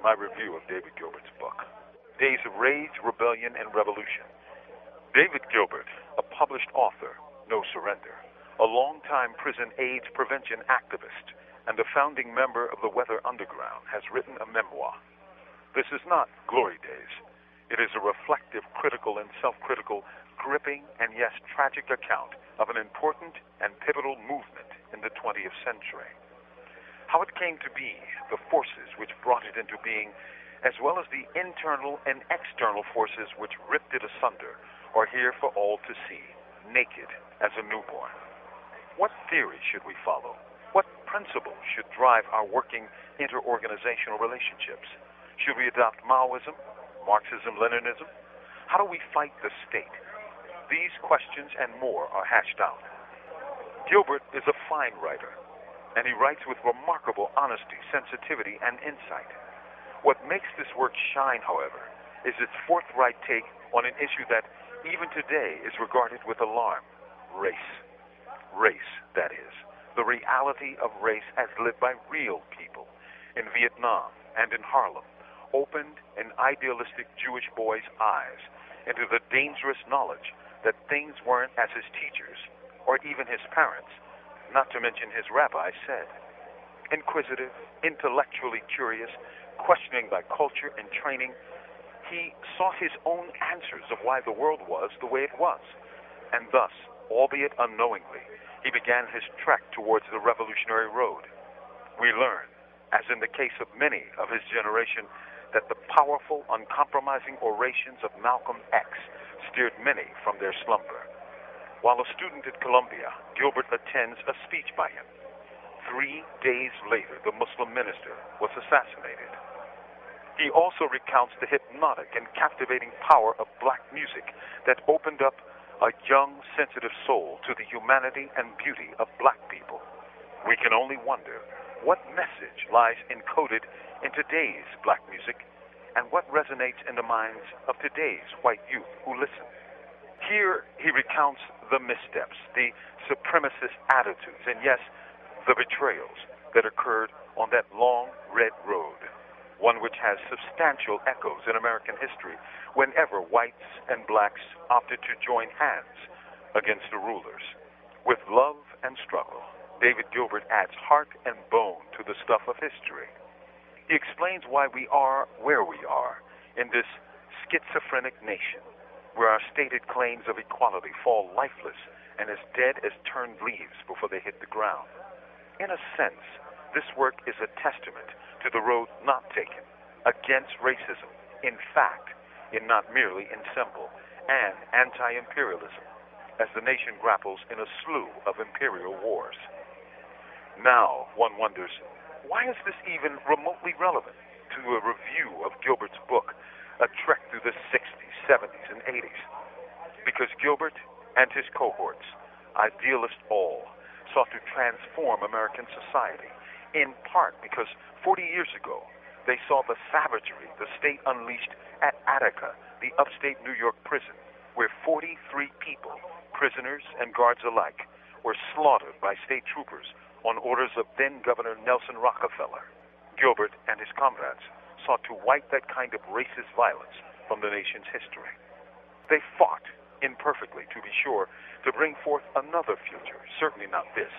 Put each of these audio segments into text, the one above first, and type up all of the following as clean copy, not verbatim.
my review of David Gilbert's book, Days of Rage, Rebellion, and Revolution. David Gilbert, a published author, no surrender, a longtime prison AIDS prevention activist, and a founding member of the Weather Underground, has written a memoir. This is not glory days. It is a reflective, critical, and self-critical, gripping, and yes, tragic account of an important and pivotal movement in the 20th century. How it came to be, the forces which brought it into being, as well as the internal and external forces which ripped it asunder, are here for all to see, naked as a newborn. What theory should we follow? What principles should drive our working interorganizational relationships? Should we adopt Maoism, Marxism, Leninism? How do we fight the state? These questions and more are hashed out. Gilbert is a fine writer, and he writes with remarkable honesty, sensitivity, and insight. What makes this work shine, however, is its forthright take on an issue that, even today, is regarded with alarm: race. Race, that is, the reality of race as lived by real people in Vietnam and in Harlem, opened an idealistic Jewish boy's eyes into the dangerous knowledge that things weren't as his teachers, or even his parents, not to mention his rabbi, said. Inquisitive, intellectually curious, questioning by culture and training, he sought his own answers of why the world was the way it was. And thus, albeit unknowingly, he began his trek towards the revolutionary road. We learn, as in the case of many of his generation, that the powerful, uncompromising orations of Malcolm X steered many from their slumber. While a student at Columbia, Gilbert attends a speech by him. 3 days later, the Muslim minister was assassinated. He also recounts the hypnotic and captivating power of black music that opened up a young, sensitive soul to the humanity and beauty of black people. We can only wonder what message lies encoded in today's black music and what resonates in the minds of today's white youth who listen. Here he recounts the missteps, the supremacist attitudes, and yes, the betrayals that occurred on that long red road, one which has substantial echoes in American history whenever whites and blacks opted to join hands against the rulers. With love and struggle, David Gilbert adds heart and bone to the stuff of history. He explains why we are where we are in this schizophrenic nation, where our stated claims of equality fall lifeless and as dead as turned leaves before they hit the ground. In a sense, this work is a testament to the road not taken against racism, in fact, in not merely in symbol, and anti-imperialism, as the nation grapples in a slew of imperial wars. Now, one wonders, why is this even remotely relevant to a review of Gilbert's book, A Trek Through the 60s, 70s, and 80s? Because Gilbert and his cohorts, idealists all, sought to transform American society, in part because 40 years ago, they saw the savagery the state unleashed at Attica, the upstate New York prison, where 43 people, prisoners and guards alike, were slaughtered by state troopers on orders of then-Governor Nelson Rockefeller. Gilbert and his comrades sought to wipe that kind of racist violence from the nation's history. They fought, imperfectly to be sure, to bring forth another future, certainly not this.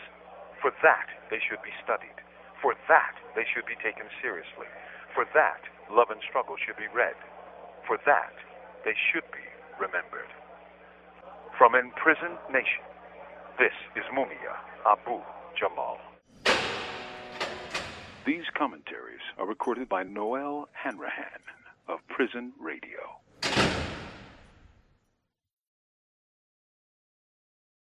For that, they should be studied. For that, they should be taken seriously. For that, love and struggle should be read. For that, they should be remembered. From Imprisoned Nation, this is Mumia, Abu-Jamal. These commentaries are recorded by Noel Hanrahan of Prison Radio.